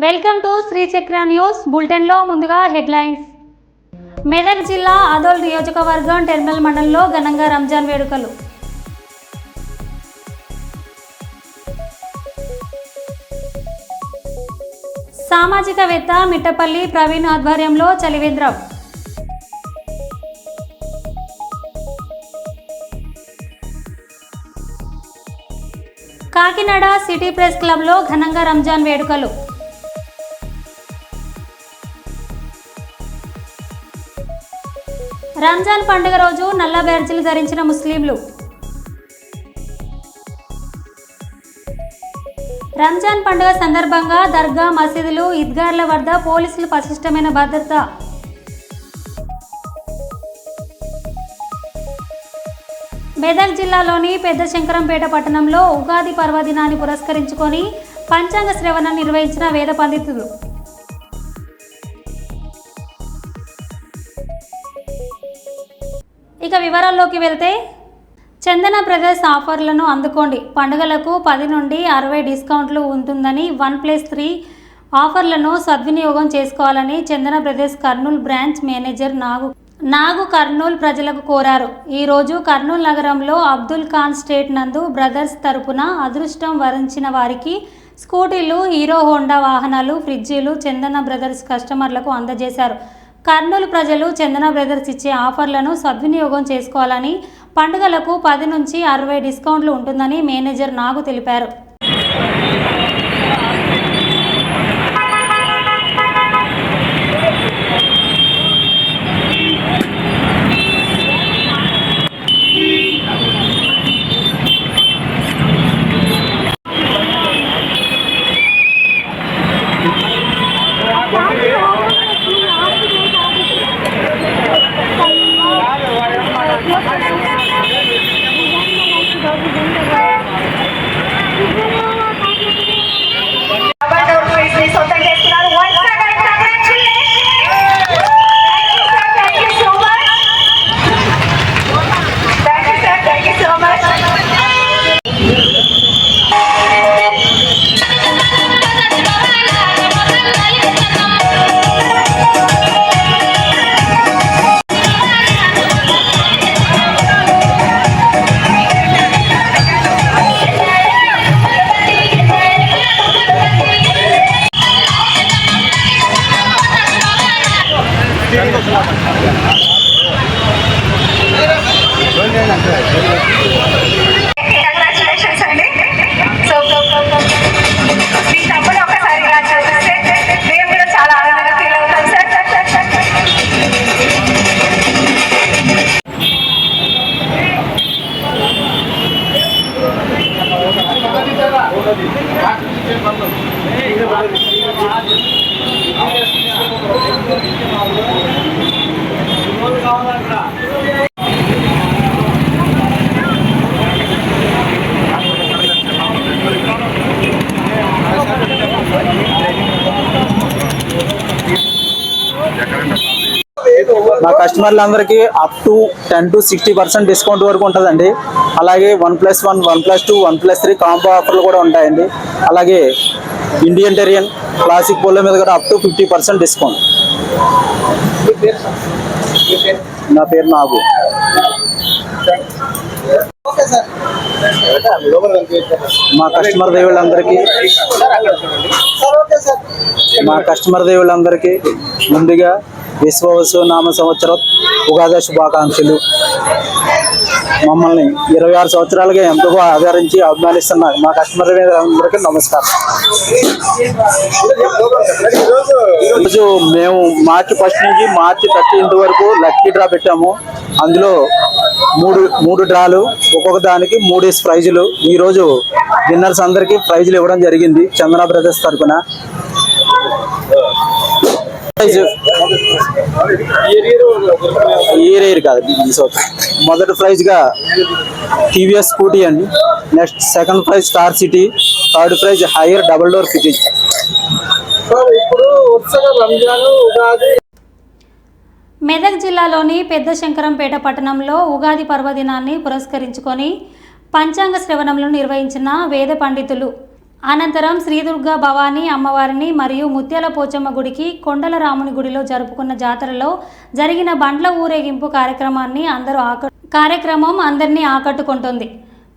Welcome to Shri చక్ర news బులెటిన్లో ముందుగా హెడ్లైన్స్. మెదక్ జిల్లా ఆదోల్ నియోజకవర్గం టెర్మినల్ మండలంలో ఘనంగా రంజాన్ వేడుకలు. సామాజికవేత్త మిట్టపల్లి ప్రవీణ్ ఆధ్వర్యంలో చలివేంద్రం. కాకినాడ సిటీ ప్రెస్ క్లబ్లో ఘనంగా రంజాన్ వేడుకలు. రంజాన్ పండుగ రోజు నల్ల బ్యాడ్జీలు ధరించిన ముస్లింలు. రంజాన్ పండుగ సందర్భంగా దర్గా, మసీదులు, ఈద్గార్ల వద్ద పోలీసులు పటిష్టమైన భద్రత. మెదక్ జిల్లాలోని పెద్ద శంకరంపేట పట్టణంలో ఉగాది పర్వదినాన్ని పురస్కరించుకొని పంచాంగ శ్రవణం నిర్వహించిన వేద పండితులు. ఇక వివరాల్లోకి వెళ్తే, చందన బ్రదర్స్ ఆఫర్లను అందుకోండి. పండుగలకు 10 నుండి 60 డిస్కౌంట్లు ఉంటుందని 1+3 ఆఫర్లను సద్వినియోగం చేసుకోవాలని చందన బ్రదర్స్ కర్నూలు బ్రాంచ్ మేనేజర్ నాగు కర్నూలు ప్రజలకు కోరారు. ఈరోజు కర్నూలు నగరంలో అబ్దుల్ ఖాన్ స్ట్రీట్ నందు బ్రదర్స్ తరపున అదృష్టం వరించిన వారికి స్కూటీలు, హీరో హోండా వాహనాలు, ఫ్రిడ్జీలు చందన బ్రదర్స్ కస్టమర్లకు అందజేశారు. కర్నూలు ప్రజలు చందన బ్రదర్స్ ఇచ్చే ఆఫర్లను సద్వినియోగం చేసుకోవాలని, పండుగలకు 10 నుంచి 60 డిస్కౌంట్లు ఉంటుందని మేనేజర్ నాగు తెలిపారు. కంగ్రాచులేషన్స్ అండి. సో మీ తమ్ముడు ఒకసారి ఇలా చూస్తే మేము కూడా చాలా ఆనందంగా ఫీల్ అవుతాం సార్. మా కస్టమర్లందరికీ అప్ టు 10 to 60% డిస్కౌంట్ వరకు ఉంటుందండి. అలాగే 1+1, 1+2, 1+3 కాంబో ఆఫర్లు కూడా ఉంటాయండి. అలాగే ఇండియన్ టెరియన్, క్లాసిక్ పోలో మీద కూడా అప్ టు 50% డిస్కౌంట్. నా పేరు నాగు. మా కస్టమర్ దేవుళ్ళందరికీ ముందుగా విశ్వవసు నామ సంవత్సరం ఉగాది శుభాకాంక్షలు. మమ్మల్ని 26 సంవత్సరాలుగా ఎంతో ఆదరించి అభిమానిస్తున్నారు మా కస్టమర్ అందరికీ నమస్కారం. ఈరోజు మేము మార్చి 1 నుంచి మార్చి 30 వరకు లక్కీ డ్రా పెట్టాము. అందులో మూడు డ్రాలు, ఒక్కొక్క దానికి 3 ప్రైజులు. ఈరోజు విన్నర్స్ అందరికీ ప్రైజులు ఇవ్వడం జరిగింది చందన బ్రదర్స్ తరఫున. ఇయర్ కాదు, మొదటి ప్రైజ్ గా టీవీఎస్ స్కూటీ అండి. Next second prize star city, third prize hire double door fridge. ఇప్పుడు రంజాన్ ఉగాది మెదక్ జిల్లాలోని పెద్ద శంకరంపేట పట్టణంలో ఉగాది పర్వదినాన్ని పురస్కరించుకొని పంచాంగ శ్రవణంలో నిర్వహించిన వేద పండితులు. అనంతరం శ్రీదుర్గా భవానీ అమ్మవారిని మరియు ముత్యాల పోచమ్మ గుడికి కొండల రాముని గుడిలో జరుపుకున్న జాతరలో జరిగిన బండ్ల ఊరేగింపు కార్యక్రమం అందరినీ ఆకట్టుకుంటుంది.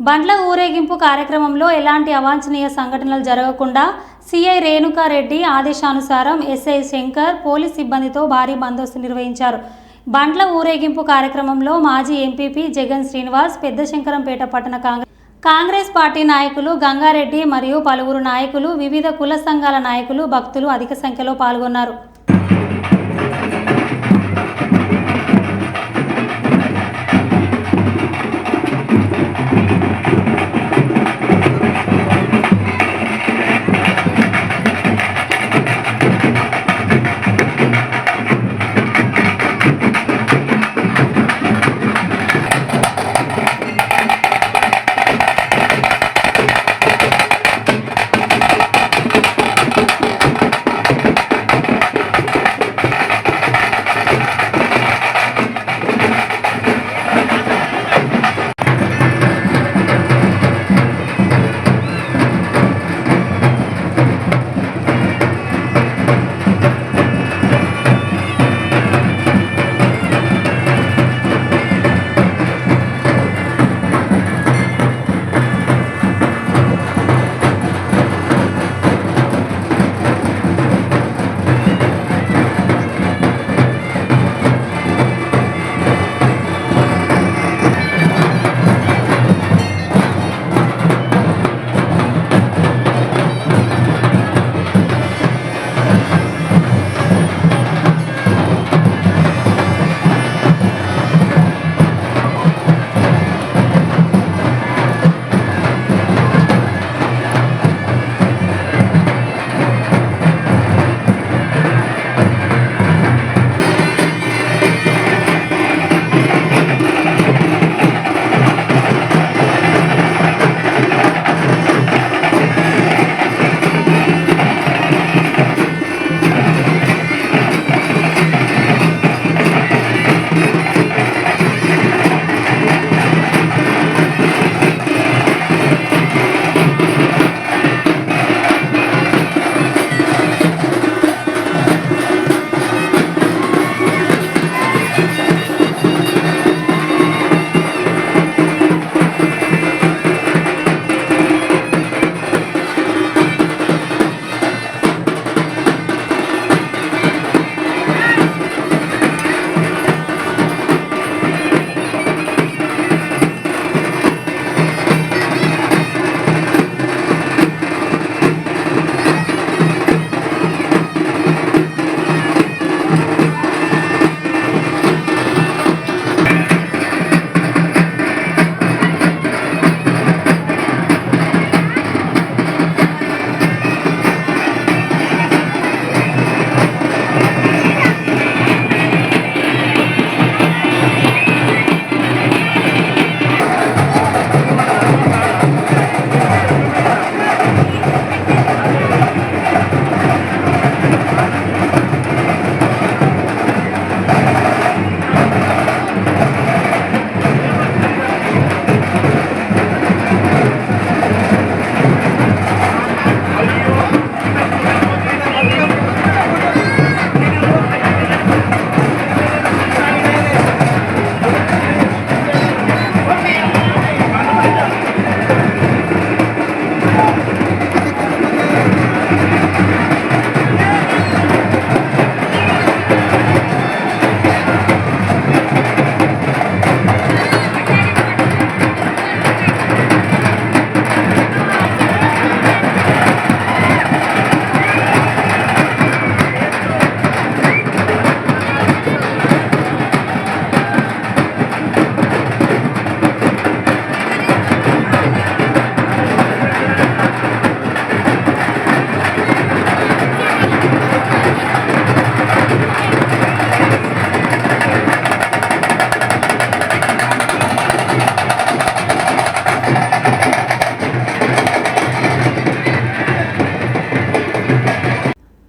బండ్ల ఊరేగింపు కార్యక్రమంలో ఎలాంటి అవాంఛనీయ సంఘటనలు జరగకుండా సిఐ రేణుకారెడ్డి ఆదేశానుసారం ఎస్ఐ శంకర్ పోలీస్ సిబ్బందితో భారీ బందోబస్తు నిర్వహించారు. బండ్ల ఊరేగింపు కార్యక్రమంలో మాజీ ఎంపీపీ జగన్ శ్రీనివాస్, పెద్ద శంకరంపేట పట్టణ కాంగ్రెస్ పార్టీ నాయకులు గంగారెడ్డి మరియు పలువురు నాయకులు, వివిధ కుల సంఘాల నాయకులు, భక్తులు అధిక సంఖ్యలో పాల్గొన్నారు.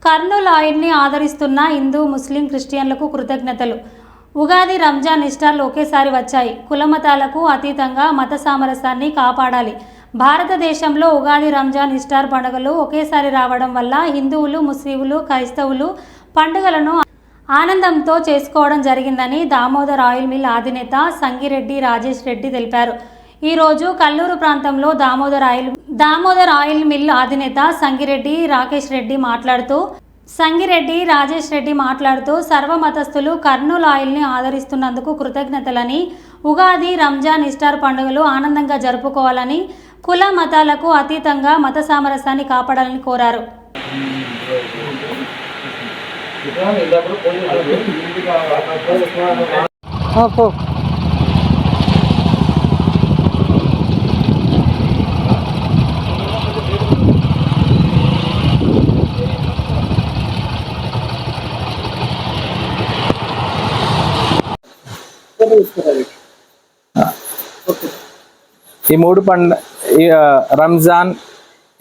కర్నూలు ఆయిల్ని ఆదరిస్తున్న హిందూ, ముస్లిం, క్రిస్టియన్లకు కృతజ్ఞతలు. ఉగాది, రంజాన్ ఇష్టాలు ఒకేసారి వచ్చాయి. కులమతాలకు అతీతంగా మత సామరస్యాన్ని కాపాడాలి. భారతదేశంలో ఉగాది, రంజాన్, ఈస్టర్ పండుగలు ఒకేసారి రావడం వల్ల హిందువులు, ముస్లింలు, క్రైస్తవులు పండుగలను ఆనందంతో చేసుకోవడం జరిగిందని దామోదర్ ఆయిల్ మిల్ అధినేత సంగిరెడ్డి రాజేష్ రెడ్డి తెలిపారు. ఈరోజు కల్లూరు ప్రాంతంలో దామోదర్ ఆయిల్ మిల్ అధినేత సంగిరెడ్డి రాజేష్ రెడ్డి మాట్లాడుతూ సర్వమతస్థులు కర్నూలు ఆయిల్ని ఆదరిస్తున్నందుకు కృతజ్ఞతలని, ఉగాది, రంజాన్, ఈస్టర్ పండుగలు ఆనందంగా జరుపుకోవాలని, కుల మతాలకు అతీతంగా మత సామరస్యాన్ని కాపాడాలని కోరారు. ఈ మూడు రంజాన్,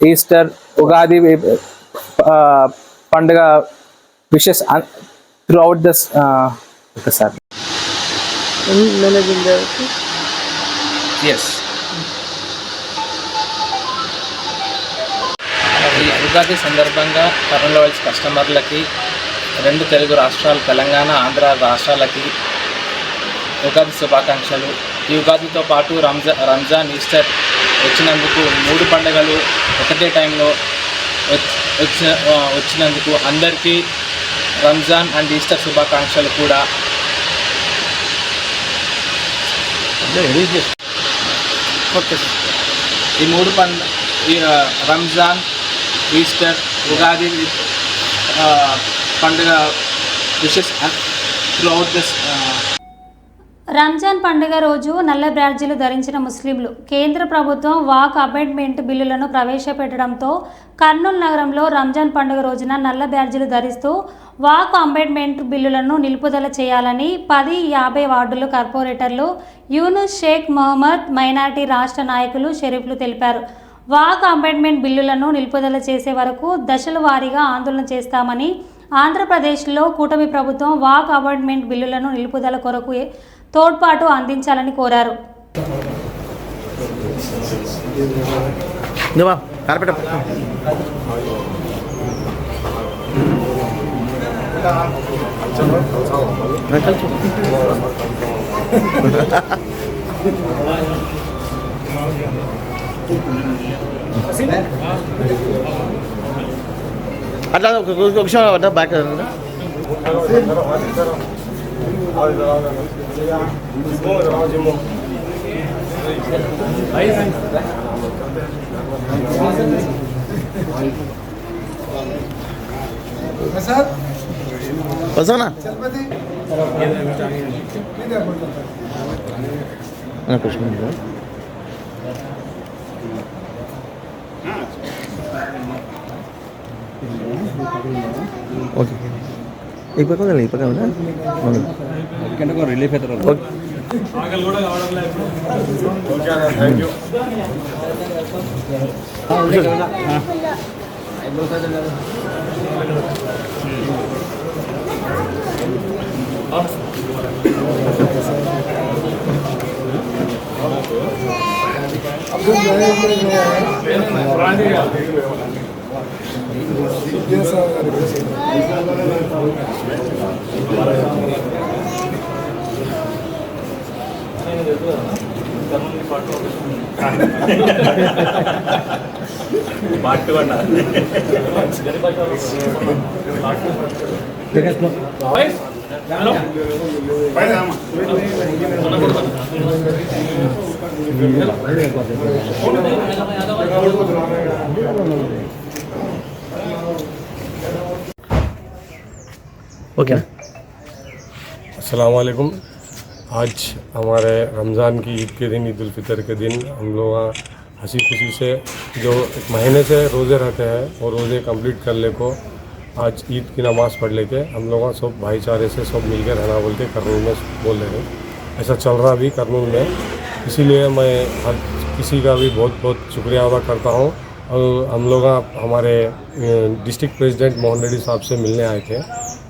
ఈస్టర్, ఉగాది పండుగ విషెస్ త్రూ అవుట్ దిస్ ఒకసారి ఎస్. ఈ ఉగాది సందర్భంగా కర్నూలు ఆయిల్స్ కస్టమర్లకి, రెండు తెలుగు రాష్ట్రాలు తెలంగాణ, ఆంధ్ర రాష్ట్రాలకి ఉగాది శుభాకాంక్షలు. ఈ ఉగాదితో పాటు రంజాన్, ఈస్టర్ వచ్చినందుకు, మూడు పండుగలు ఒకటే టైంలో వచ్చినందుకు అందరికీ రంజాన్ అండ్ ఈస్టర్ శుభాకాంక్షలు కూడా. ఓకే. ఈ మూడు రంజాన్, ఈస్టర్, ఉగాది పండుగ wishes through out this. Ramzan పండుగ రోజు నల్ల బ్యాడ్జీలు ధరించిన ముస్లింలు. కేంద్ర ప్రభుత్వం వాక్ అమెండ్మెంట్ బిల్లులను ప్రవేశపెట్టడంతో కర్నూలు నగరంలో రంజాన్ పండుగ రోజున నల్ల బ్యాడ్జీలు ధరిస్తూ వాక్ అమెండ్మెంట్ బిల్లులను నిలుపుదల చేయాలని 10-50 వార్డుల కార్పొరేటర్లు యూనుస్ షేక్ మొహమ్మద్, మైనార్టీ రాష్ట్ర నాయకులు, షరీఫ్లు తెలిపారు. వాక్ అమెండ్మెంట్ బిల్లులను నిలుపుదల చేసే వరకు దశల వారీగా ఆందోళన చేస్తామని, ఆంధ్రప్రదేశ్లో కూటమి ప్రభుత్వం వాక్ అమెండ్మెంట్ బిల్లులను నిలుపుదల కొరకు తోడ్పాటు అందించాలని కోరారు. అట్లా ఒక విషయం బ్యాక్ వస్తానా ఓకే. ఈ పక్క ఈ పక్క రిలీఫ్ అవుతారు. ओके। अस्सलाम वालेकुम। आज हमारे रमज़ान की ईद के दिन, ईद उल फितर के दिन हम लोग हंसी खुशी से जो एक महीने से रोज़े रहते हैं वो रोज़े कंप्लीट कर ले को आज ईद की नमाज़ पढ़ लेके हम लोग सब भाईचारे से सब मिलकर रहना बोल के कर्नूल में बोल रहे हैं। ऐसा चल रहा भी कर्नूल में, इसीलिए मैं हर किसी का भी बहुत बहुत शुक्रिया अदा करता हूँ। और हम लोग हमारे डिस्ट्रिक्ट प्रेसिडेंट मोहन रेड्डी साहब से मिलने आए थे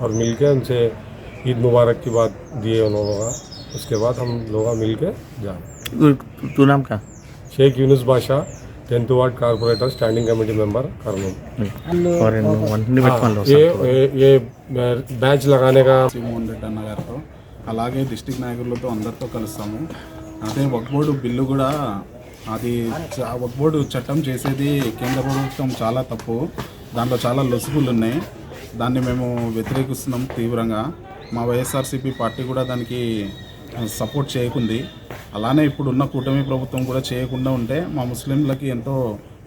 और मिलके उनसे ईद मुबारक की बात दिए उन लोगों का। उसके बाद हम लोग मिल के जाए। तू नाम क्या? शेख यूनुस बादशाह, 10th ward corporator standing committee member Kurnool. और ये बैच लगाने का మోహన్ రెడ్డి అన్న గారితో అలాగే డిస్ట్రిక్ట్ నాయకులతో అందరితో కలుస్తాము. అదే వక్ఫ్ బోర్డు బిల్లు కూడా అది వక్ఫ్ బోర్డు చట్టం చేసేది కేంద్ర ప్రభుత్వం చాలా తప్పు, దాంట్లో చాలా లొసుగులు ఉన్నాయి. దాన్ని మేము వ్యతిరేకిస్తున్నాం తీవ్రంగా. మా వైఎస్ఆర్సీపీ పార్టీ కూడా దానికి సపోర్ట్ చేయకుంది. అలానే ఇప్పుడున్న కూటమి ప్రభుత్వం కూడా చేయకుండా ఉంటే మా ముస్లింలకి ఎంతో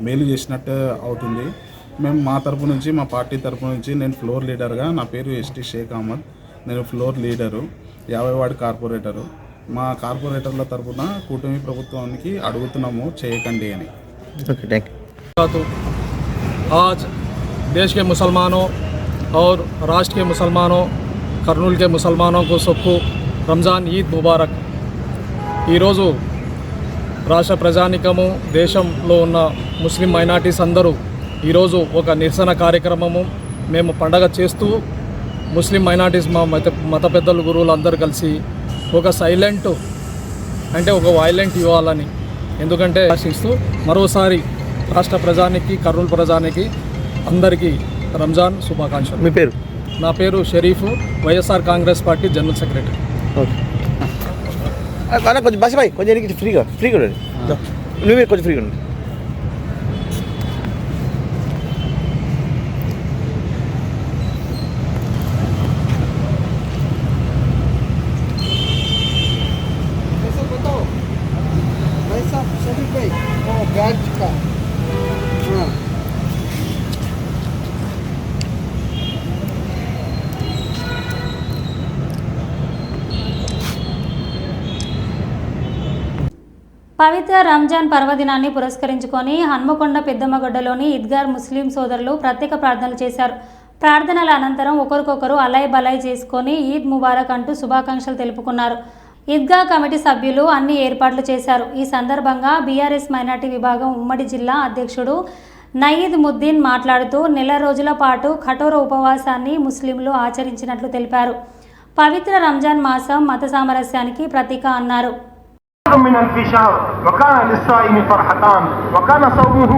మేలు చేసినట్టు అవుతుంది. మేము మా తరపు నుంచి, మా పార్టీ తరపు నుంచి, నేను ఫ్లోర్ లీడర్గా, నా పేరు ఎస్టీ షేక్ అహ్మద్, నేను ఫ్లోర్ లీడరు, 50 వార్డ్ కార్పొరేటరు. మా కార్పొరేటర్ల తరపున కూటమి ప్రభుత్వానికి అడుగుతున్నాము చేయకండి అని. ओके थैंक तो आज देश के मुसलमानों और राष्ट्र के मुसलमानों, कर्नूल के मुसलमानों को सबको రంజాన్ ఈద్ ముబారక్. ఈరోజు రాష్ట్ర ప్రజానికము, దేశంలో ఉన్న ముస్లిం మైనార్టీస్ అందరూ ఈరోజు ఒక నిరసన కార్యక్రమము మేము పండగ చేస్తూ ముస్లిం మైనార్టీస్ మా మత పెద్దలు, గురువులు అందరూ కలిసి ఒక సైలెంట్ అంటే ఒక వైలెంట్ ఇవ్వాలని, ఎందుకంటే ఆశిస్తూ మరోసారి రాష్ట్ర ప్రజానికి, కర్నూలు ప్రజానికి అందరికీ రంజాన్ శుభాకాంక్షలు. మీ పేరు? నా పేరు Sharif, YSR Congress party general secretary. Okay అన్న కొంచెం బస్ బాయ్ కొంచెం ఫ్రీగా ఉండండి, నువ్వు కొంచెం ఫ్రీగా ఉండండి. పవిత్ర రంజాన్ పర్వదినాన్ని పురస్కరించుకొని హన్మకొండ పెద్దమ్మగొడ్డలోని ఈద్గార్ ముస్లిం సోదరులు ప్రత్యేక ప్రార్థనలు చేశారు. ప్రార్థనల అనంతరం ఒకరికొకరు అలయ్ బలయ్ చేసుకొని ఈద్ ముబారక్ అంటూ శుభాకాంక్షలు తెలుపుకున్నారు. ఈద్గా కమిటీ సభ్యులు అన్ని ఏర్పాట్లు చేశారు. ఈ సందర్భంగా బీఆర్ఎస్ మైనార్టీ విభాగం ఉమ్మడి జిల్లా అధ్యక్షుడు నయీద్ ముద్దీన్ మాట్లాడుతూ నెల రోజుల పాటు కఠోర ఉపవాసాన్ని ముస్లింలు ఆచరించినట్లు తెలిపారు. పవిత్ర రంజాన్ మాసం మత సామరస్యానికి ప్రతీక అన్నారు. من ألف شهر وكان للصائم فرحتان وكان صومه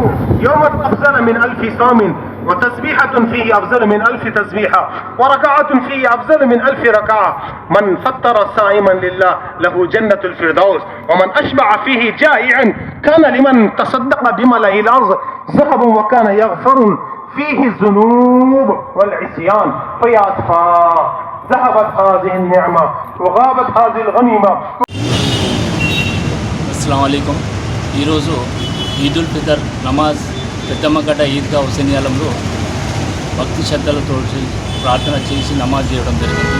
يوما أفضل من 1000 صوم وتسبيحة فيه أفضل من 1000 تسبيحة وركعة فيه أفضل من 1000 ركعة. من فطر صائما لله له جنة الفردوس ومن أشبع فيه جائعا كان لمن تصدق بملئ الأرض ذهب وكان يغفر فيه الذنوب والعصيان فيا أسفا ذهبت هذه النعمة وغابت هذه الغنيمة. అస్సలాము అలైకుం. ఈరోజు ఈదుల్ ఫితర్ నమాజ్ పెద్దమ్మగడ్డ ఈద్గా హుసేనియాలంలో భక్తి శ్రద్ధలతో ప్రార్థన చేసి నమాజ్ చేయడం జరిగింది.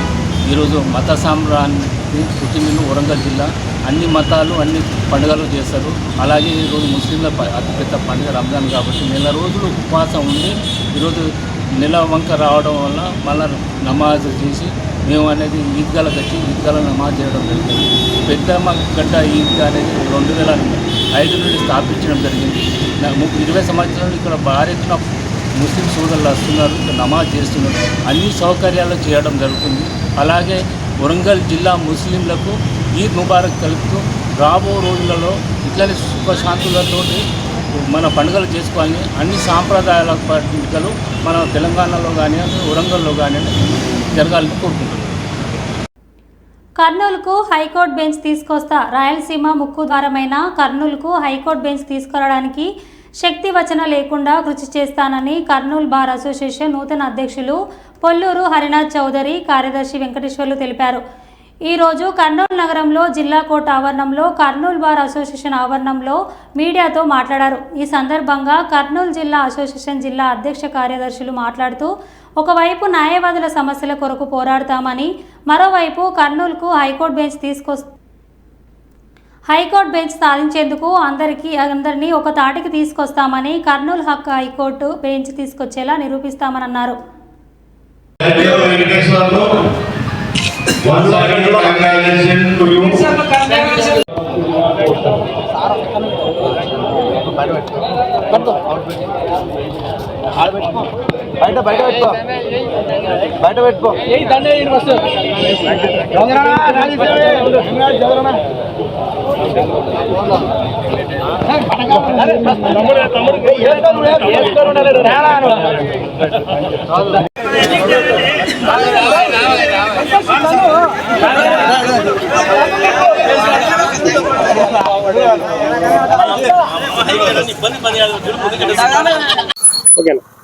ఈరోజు మత సామ్రాన్ని పుట్టినిల్లు వరంగల్ జిల్లా. అన్ని మతాలు అన్ని పండుగలు చేస్తారు. అలాగే ఈరోజు ముస్లింల అతిపెద్ద పండుగ రంజాన్ కాబట్టి నెల రోజులు ఉపవాసం ఉండి ఈరోజు నెల వంక రావడం వల్ల మళ్ళీ నమాజ్ చేసి మేము అనేది ఈద్గాలకు వచ్చి ఈద్గాల నమాజ్ చేయడం జరిగింది. పెద్దమ్మగడ్డ ఈద్గా అనేది 2005 నుండి స్థాపించడం జరిగింది. 20 సంవత్సరాలు ఇక్కడ భారీ ఎత్తున ముస్లిం సోదరులు వస్తున్నారు, ఇక్కడ నమాజ్ చేస్తున్నారు. అన్ని సౌకర్యాలు చేయడం జరుగుతుంది. అలాగే వరంగల్ జిల్లా ముస్లింలకు ఈద్ ముబారక్ తెలుపుతూ రాబో రోజులలో ఇట్లనే సుఖశాంతులతో మన పండుగలు చేసుకోవాలని అన్ని సాంప్రదాయాల పండుగలు మన తెలంగాణలో కానీ వరంగల్లో కానీ జరగాలని కోరుకుంటున్నాం. కర్నూలుకు హైకోర్టు బెంచ్ తీసుకొస్తా. రాయలసీమ ముక్కు ద్వారమైన కర్నూలుకు హైకోర్టు బెంచ్ తీసుకురావడానికి శక్తి వచన లేకుండా కృషి చేస్తానని కర్నూలు బార్ అసోసియేషన్ నూతన అధ్యక్షులు పొల్లూరు హరినాథ్ చౌదరి, కార్యదర్శి వెంకటేశ్వర్లు తెలిపారు. ఈరోజు కర్నూలు నగరంలో జిల్లా కోర్టు ఆవరణంలో కర్నూలు బార్ అసోసియేషన్ ఆవరణంలో మీడియాతో మాట్లాడారు. ఈ సందర్భంగా కర్నూలు జిల్లా అసోసియేషన్ జిల్లా అధ్యక్ష కార్యదర్శులు మాట్లాడుతూ ఒకవైపు న్యాయవాదుల సమస్యల కొరకు పోరాడతామని, మరోవైపు కర్నూలుకు హైకోర్టు బెంచ్ సాధించేందుకు అందరినీ ఒక తాటికి తీసుకొస్తామని, కర్నూలు హక్కు హైకోర్టు బెంచ్ తీసుకొచ్చేలా నిరూపిస్తామని అన్నారు.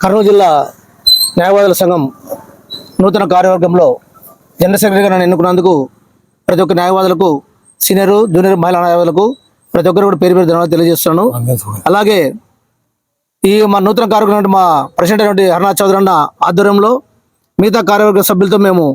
కర్నూలు జిల్లా న్యాయవాదుల సంఘం నూతన కార్యవర్గంలో జనరల్ సెక్రటరీగా నన్ను ఎన్నుకున్నందుకు ప్రతి ఒక్క న్యాయవాదులకు, సీనియర్ జూనియర్ మహిళా న్యాయవాదులకు ప్రతి ఒక్కరు కూడా పేరు ధన్యవాదాలు తెలియజేస్తున్నాను. అలాగే ఈ మా నూతన కార్యవర్గం మా ప్రెసిడెంట్ అయినటువంటి హరినాథ్ చౌదరి అన్న ఆధ్వర్యంలో మిగతా కార్యవర్గ సభ్యులతో మేము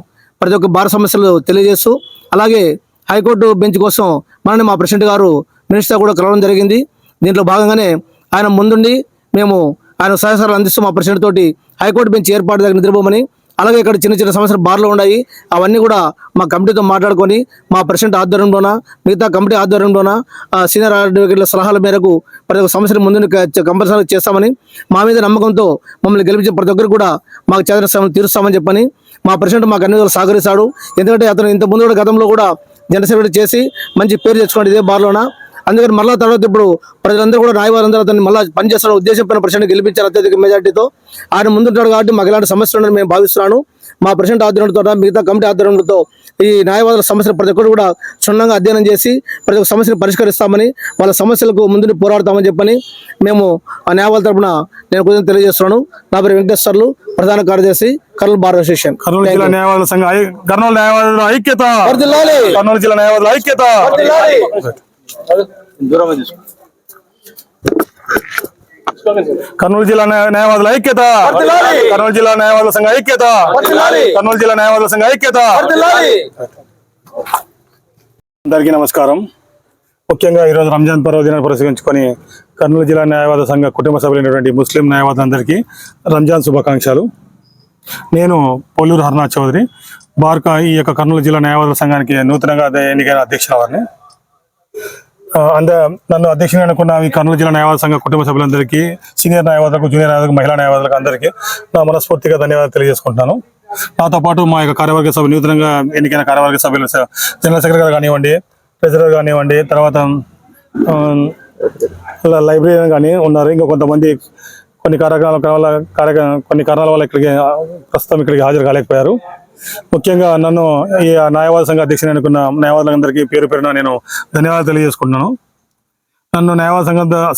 ప్రతి ఒక్క భారత సమస్యలు తెలియజేస్తూ, అలాగే హైకోర్టు బెంచ్ కోసం మనని మా ప్రెసిడెంట్ గారు మినిస్టర్ కూడా కలవడం జరిగింది. దీంట్లో భాగంగానే ఆయన ముందుండి మేము ఆయన సహకారాలు అందిస్తూ మా ప్రెసిడెంట్ తోటి హైకోర్టు బెంచ్ ఏర్పాటు దగ్గర నిద్రపోమని, అలాగే ఇక్కడ చిన్న చిన్న సమస్యలు బార్లో ఉన్నాయి, అవన్నీ కూడా మా కమిటీతో మాట్లాడుకొని మా ప్రెసిడెంట్ ఆధ్వర్యంలోన మిగతా కమిటీ ఆధ్వర్యంలోన సీనియర్ అడ్వకేట్ల సలహాల మేరకు ప్రతి ఒక్క సమస్యను ముందు కంపల్సరీ చేస్తామని, మా మీద నమ్మకంతో మమ్మల్ని గెలిపించిన ప్రతి ఒక్కరు కూడా మాకు చేసిన సమస్యలు తీరుస్తామని చెప్పని మా ప్రెసిడెంట్ మాకు అన్ని విధాలు సహకరిస్తాడు. ఎందుకంటే అతను ఇంత ముందు కూడా గతంలో కూడా జనరల్ సెక్రటరీ చేసి మంచి పేరు తెచ్చుకోండి ఇదే బార్లోన. అందుకని మళ్ళా తర్వాత ఇప్పుడు ప్రజలందరూ కూడా న్యాయవాదులందరూ అతన్ని మళ్ళీ పనిచేస్తున్న ఉద్దేశంపైన ప్రెసిడెంట్ గెలిపించారు అత్యధిక మెజార్టీతో. ఆయన ముందుంటాడు కాబట్టి మాకు ఇలాంటి సమస్యలు ఉన్నాయని మేము భావిస్తున్నాను. మా ప్రెసిడెంట్ ఆధ్వర్యంతో మిగతా కమిటీ ఆధ్వర్యంతో ఈ న్యాయవాదుల సమస్యలు ప్రతి ఒక్కరు కూడా క్షుణ్ణంగా అధ్యయనం చేసి ప్రతి ఒక్క సమస్యను పరిష్కరిస్తామని, వాళ్ళ సమస్యలకు ముందు పోరాడతామని చెప్పని మేము ఆ న్యాయవాదుల తరపున నేను కొంచెం తెలియజేస్తున్నాను. నా పేరు వెంకటేశ్వర్లు, ప్రధాన కార్యదర్శి, కర్నూలు బార్ అసోసియేషన్. కర్నూలు జిల్లా న్యాయవాదుల సంఘ కర్నూలు న్యాయవాదుల ఐక్యత, కర్నూలు జిల్లా న్యాయవాదుల ఐక్యత. కర్నూలు జిల్లా న్యాయవాదుల ఐక్యత, కర్నూలు జిల్లా న్యాయవాదుల సంఘ ఐక్యత, కర్నూలు జిల్లా న్యాయవాదుల సంఘ ఐక్యత. అందరికీ నమస్కారం. ముఖ్యంగా ఈరోజు రంజాన్ పర్వదినాన్ని పురస్కరించుకొని కర్నూలు జిల్లా న్యాయవాద సంఘ కుటుంబ సభ్యులైనటువంటి ముస్లిం న్యాయవాదులందరికీ రంజాన్ శుభాకాంక్షలు. నేను పోలూరు హరినాథ్ చౌదరి, బార్కా ఈ యొక్క కర్నూలు జిల్లా న్యాయవాదుల సంఘానికి నూతనంగా ఎన్నికైన అధ్యక్షులవారిని. నన్ను అధ్యక్షుని అనుకున్న ఈ కర్నూలు జిల్లా న్యాయవాద సంఘ కుటుంబ సభ్యులందరికీ, సీనియర్ న్యాయవాదులకు, జూనియర్ న్యాయవాదులకు, మహిళా న్యాయవాదులకు అందరికీ నా మనస్ఫూర్తిగా ధన్యవాదాలు తెలియజేసుకుంటున్నాను. నాతో పాటు మా యొక్క కార్యవర్గ సభ్యులు, నూతనంగా ఎన్నికైన కార్యవర్గ సభ్యులు, జనరల్ సెక్రటరీ కానివ్వండి, ట్రెజరర్ కానివ్వండి, తర్వాత లైబ్రరీయన్ కానీ ఉన్నారు. ఇంకా కొంతమంది కొన్ని కారణాల వల్ల ప్రస్తుతం ఇక్కడికి హాజరు కాలేకపోయారు. ముఖ్యంగా నన్ను ఈ న్యాయవాద సంఘ అధ్యక్షుని అనుకున్న న్యాయవాదులందరికీ పేరు పేరున నేను ధన్యవాదాలు తెలియజేసుకుంటున్నాను. నన్ను న్యాయవాద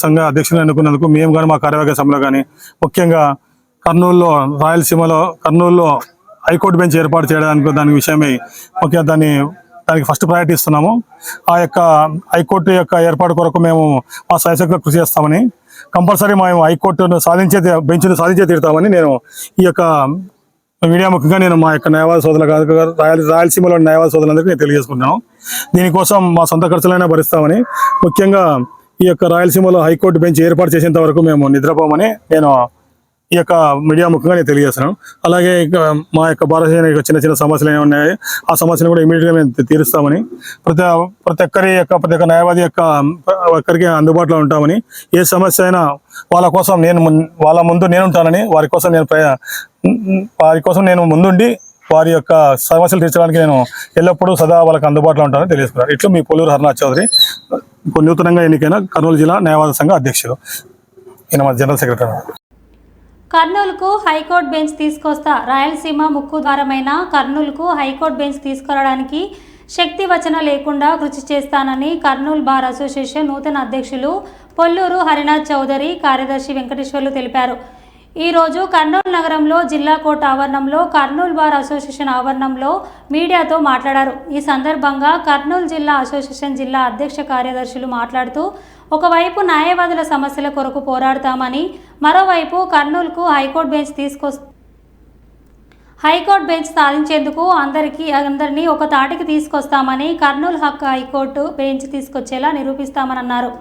సంఘ అధ్యక్షుని అనుకున్నందుకు మేము కానీ మా కార్యవర్గ సభలో కానీ, ముఖ్యంగా కర్నూలులో రాయలసీమలో కర్నూలులో హైకోర్టు బెంచ్ ఏర్పాటు చేయడానికి దాని విషయమై ముఖ్యంగా దానికి ఫస్ట్ ప్రయారిటీ ఇస్తున్నాము. ఆ యొక్క హైకోర్టు యొక్క ఏర్పాటు కొరకు మేము మా శాయశక్తిగా కృషి చేస్తామని, కంపల్సరీ మేము హైకోర్టును బెంచ్ను సాధించే తీరుతామని నేను ఈ యొక్క మీడియా ముఖ్యంగా నేను మా యొక్క న్యాయవాద సోదరులు, రాయలసీమలో న్యాయవాద సోదరులందరికీ నేను తెలియజేసుకుంటున్నాను. దీనికోసం మా సొంత ఖర్చులైనా భరిస్తామని, ముఖ్యంగా ఈ యొక్క రాయలసీమలో హైకోర్టు బెంచ్ ఏర్పాటు చేసేంత వరకు మేము నిద్రపోమని నేను ఈ యొక్క మీడియా ముఖ్యంగా నేను తెలియజేస్తున్నాను. అలాగే మా యొక్క భారతదేశ చిన్న చిన్న సమస్యలు ఏమి ఉన్నాయి, ఆ సమస్యలు కూడా ఇమీడియట్గా మేము తీరుస్తామని, ప్రతి ఒక్క న్యాయవాది ఒక్కరికి అందుబాటులో ఉంటామని, ఏ సమస్య అయినా వాళ్ళ ముందు నేను ఉంటానని, వారి కోసం నేను ముందుండి వారి యొక్క సమస్యలు తీర్చడానికి నేను ఎల్లప్పుడూ సదా వాళ్ళకి అందుబాటులో ఉంటానని తెలియజేసుకున్నాను. ఇట్లా మీ పోలూరు హరినాథ్ చౌదరి, నూతనంగా ఎన్నికైన కర్నూలు జిల్లా న్యాయవాద సంఘ అధ్యక్షుడు, ఈయన మా జనరల్ సెక్రటరీ. కర్నూలుకు హైకోర్టు బెంచ్ తీసుకొస్తా, రాయలసీమ ముక్కు ద్వారమైన కర్నూలుకు హైకోర్టు బెంచ్ తీసుకురావడానికి శక్తి వచన లేకుండా కృషి చేస్తానని కర్నూలు బార్ అసోసియేషన్ నూతన అధ్యక్షులు పొల్లూరు హరినాథ్ చౌదరి, కార్యదర్శి వెంకటేశ్వర్లు తెలిపారు. ఈరోజు కర్నూలు నగరంలో జిల్లా కోర్టు ఆవరణంలో కర్నూలు బార్ అసోసియేషన్ ఆవరణంలో మీడియాతో మాట్లాడారు. ఈ సందర్భంగా కర్నూలు జిల్లా అసోసియేషన్ జిల్లా అధ్యక్ష కార్యదర్శులు మాట్లాడుతూ, ఒకవైపు న్యాయవాదుల సమస్యల కొరకు పోరాడతామని, మరోవైపు కర్నూలుకు హైకోర్టు బెంచ్ సాధించేందుకు అందరినీ ఒక తాటికి తీసుకొస్తామని, కర్నూలు హైకోర్టు బెంచ్ తీసుకొచ్చేలా నిరూపిస్తామని అన్నారు.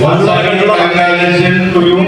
Once again, congratulations to you.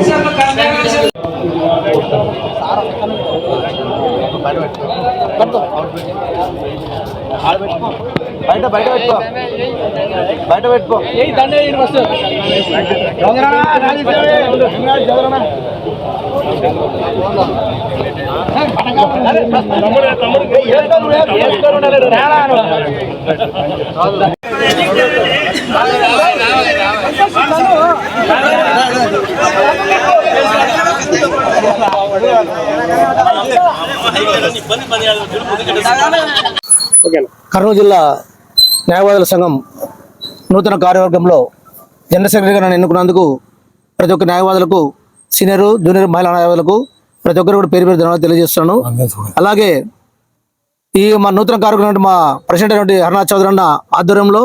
Kurnool జిల్లా న్యాయవాదుల సంఘం నూతన కార్యవర్గంలో జనరల్ సెక్రటరీగా నన్ను ఎన్నుకున్నందుకు ప్రతి ఒక్క న్యాయవాదులకు, సీనియర్ జూనియర్ మహిళా న్యాయవాదులకు ప్రతి ఒక్కరు కూడా పేరు ధన్యవాదాలు తెలియజేస్తున్నాను. అలాగే ఈ మా నూతన కార్యవర్గం మా ప్రెసిడెంట్ అయినటువంటి హర్నాథ్ చౌదరి అన్న ఆధ్వర్యంలో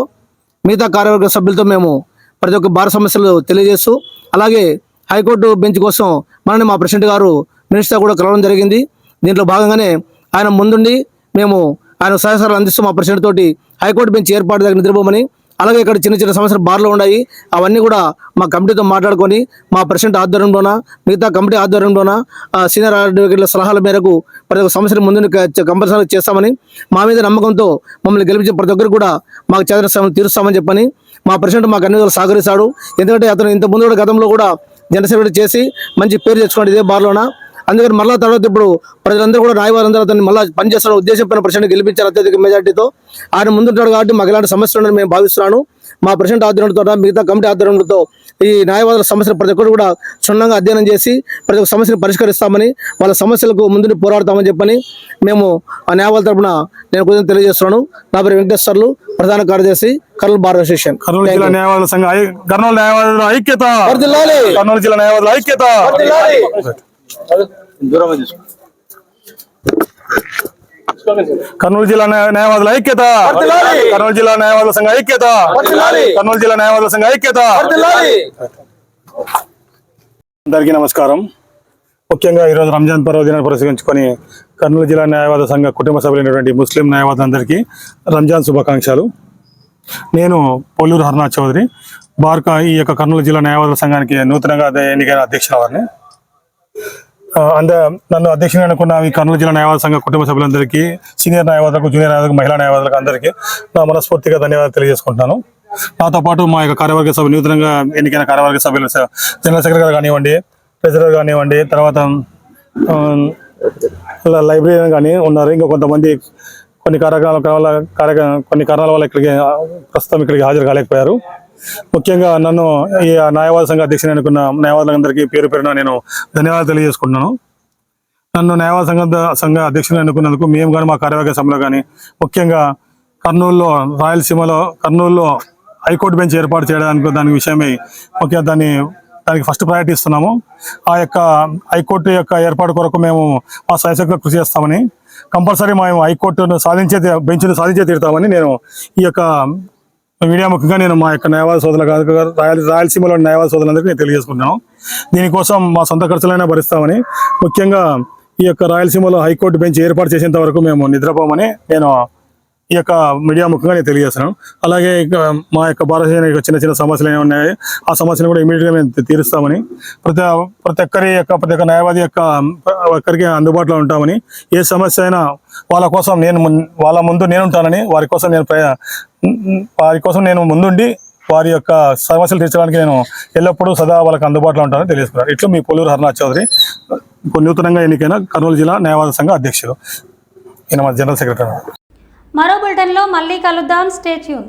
మిగతా కార్యవర్గ సభ్యులతో మేము ప్రతి ఒక్క భారత సమస్యలు తెలియజేస్తూ, అలాగే హైకోర్టు బెంచ్ కోసం మనని మా ప్రెసిడెంట్ గారు మినిస్టర్ కూడా కలవడం జరిగింది. దీంట్లో భాగంగానే ఆయన ముందుండి మేము ఆయన సహకారాలు అందిస్తూ మా ప్రెసిడెంట్ తోటి హైకోర్టు బెంచ్ ఏర్పాటు దగ్గర నిద్రపోమని, అలాగే ఇక్కడ చిన్న చిన్న సమస్యలు బార్లో ఉన్నాయి, అవన్నీ కూడా మా కమిటీతో మాట్లాడుకొని మా ప్రెసిడెంట్ ఆధ్వర్యంలోన మిగతా కమిటీ ఆధ్వర్యంలోన సీనియర్ అడ్వకేట్ల సలహాల మేరకు ప్రతి ఒక్క సమస్యలు ముందు కంపల్సరీ చేస్తామని, మా మీద నమ్మకంతో మమ్మల్ని గెలిపించే ప్రతి ఒక్కరు కూడా మాకు చేసిన సమస్యలు తీరుస్తామని చెప్పని మా ప్రెసిడెంట్ మాకు అన్ని విధాలు సహకరిస్తాడు. ఎందుకంటే అతను ఇంత ముందు కూడా గతంలో కూడా జనరల్ సెక్రటరీ చేసి మంచి పేరు తెచ్చుకోండి ఇదే బార్లోన. అందుకని మళ్ళా తర్వాత ఇప్పుడు ప్రజలందరూ కూడా న్యాయవాదులందరూ అతన్ని మళ్ళీ పనిచేస్తున్న ఉద్దేశంపైన ప్రెసిడెంట్ గెలిపించారు అత్యధిక మెజార్టీతో. ఆయన ముందుంటాడు కాబట్టి మాకు ఇలాంటి సమస్యలు ఉన్నాయని మేము భావిస్తున్నాను. మా ప్రెసిడెంట్ ఆధ్వర్యంతో మిగతా కమిటీ ఆధ్వర్యంతో ఈ న్యాయవాదుల సమస్యలు ప్రతి ఒక్కరు కూడా క్షుణ్ణంగా అధ్యయనం చేసి ప్రతి ఒక్క సమస్యను పరిష్కరిస్తామని, వాళ్ళ సమస్యలకు ముందు పోరాడతామని చెప్పని మేము ఆ న్యాయవాదుల తరపున నేను కొంచెం తెలియజేస్తున్నాను. నా పేరు వెంకటేశ్వర్లు, ప్రధాన కార్యదర్శి, కర్నూలు బార్ అసోసియేషన్. కర్నూలు జిల్లా న్యాయవాదుల సంఘం కర్నూలు న్యాయవాదుల ఐక్యత, కర్నూలు జిల్లా న్యాయవాదుల ఐక్యత. కర్నూలు జిల్లా న్యాయవాదుల ఐక్యత, కర్నూలు జిల్లా న్యాయవాదుల సంఘ ఐక్యత, కర్నూలు జిల్లా న్యాయవాదుల సంఘ ఐక్యత. అందరికీ నమస్కారం. ముఖ్యంగా ఈరోజు రంజాన్ పర్వదినాన్ని పురస్కరించుకొని కర్నూలు జిల్లా న్యాయవాద సంఘ కుటుంబ సభ్యులైనటువంటి ముస్లిం న్యాయవాదులందరికీ రంజాన్ శుభాకాంక్షలు. నేను పోలూరు హర్నాథ్ చౌదరి, బార్కా ఈ యొక్క కర్నూలు జిల్లా న్యాయవాదుల సంఘానికి నూతనంగా ఎన్నికైన అధ్యక్షుల వారిని. నన్ను అధ్యక్షుని అనుకున్న ఈ కర్నూలు జిల్లా న్యాయవాద సంఘ కుటుంబ సభ్యులందరికీ, సీనియర్ న్యాయవాదులకు, జూనియర్ న్యాయవాదులకు, మహిళా న్యాయవాదులకు అందరికీ నా మనస్ఫూర్తిగా ధన్యవాదాలు తెలియజేసుకుంటున్నాను. నాతో పాటు మా యొక్క కార్యవర్గ సభ్యులు, నూతనంగా ఎన్నికైన కార్యవర్గ సభ్యులు, జనరల్ సెక్రటరీ కానివ్వండి, ట్రెజరర్ కానివ్వండి, తర్వాత లైబ్రరీయన్ కానీ ఉన్నారు. ఇంకా కొంతమంది కొన్ని కారణాల వల్ల ఇక్కడికి హాజరు కాలేకపోయారు. ముఖ్యంగా నన్ను ఈ న్యాయవాద సంఘ అధ్యక్షుని అనుకున్న న్యాయవాదులందరికీ పేరు పేరున నేను ధన్యవాదాలు తెలియజేసుకుంటున్నాను. నన్ను న్యాయవాద సంఘ అధ్యక్షుని అనుకున్నందుకు మేము కానీ మా కార్యవర్గ సభలో కానీ, ముఖ్యంగా కర్నూలులో, రాయలసీమలో కర్నూలులో హైకోర్టు బెంచ్ ఏర్పాటు చేయడానికి దాని విషయమై ముఖ్యంగా దానికి ఫస్ట్ ప్రయారిటీ ఇస్తున్నాము. ఆ యొక్క హైకోర్టు యొక్క ఏర్పాటు కొరకు మేము మా శాయశక్తిగా కృషి చేస్తామని, కంపల్సరీ మేము హైకోర్టును బెంచ్ను సాధించే తీరుతామని నేను ఈ యొక్క మీడియా ముఖ్యంగా నేను మా యొక్క న్యాయవాద సోదరులు, రాయలసీమలో న్యాయవాద సోదరులందరికీ నేను తెలియజేసుకుంటున్నాను. దీనికోసం మా సొంత ఖర్చులైనా భరిస్తామని, ముఖ్యంగా ఈ యొక్క రాయలసీమలో హైకోర్టు బెంచ్ ఏర్పాటు చేసేంత వరకు మేము నిద్రపోమని నేను ఈ యొక్క మీడియా ముఖ్యంగా నేను తెలియజేస్తున్నాను. అలాగే మా యొక్క భారతదేశ చిన్న చిన్న సమస్యలు ఏమి ఉన్నాయి, ఆ సమస్యను కూడా ఇమీడియట్గా మేము తీరుస్తామని, ప్రతి ఒక్క న్యాయవాది ఒక్కరికి అందుబాటులో ఉంటామని, ఏ సమస్య అయినా వాళ్ళ ముందు నేను ఉంటానని, వారి కోసం నేను ముందుండి వారి యొక్క సమస్యలు తీర్చడానికి నేను ఎల్లప్పుడూ సదా వాళ్ళకి అందుబాటులో ఉంటానని తెలియజేస్తున్నాను. ఇట్లా మీ పోలూరు హర్నాథ్ చౌదరి, నూతనంగా ఎన్నికైన కర్నూలు జిల్లా న్యాయవాద సంఘ అధ్యక్షుడు, ఈయన మా జనరల్ సెక్రటరీ. మరో బులెటిన్లో మళ్ళీ కలుద్దాం. Stay tune.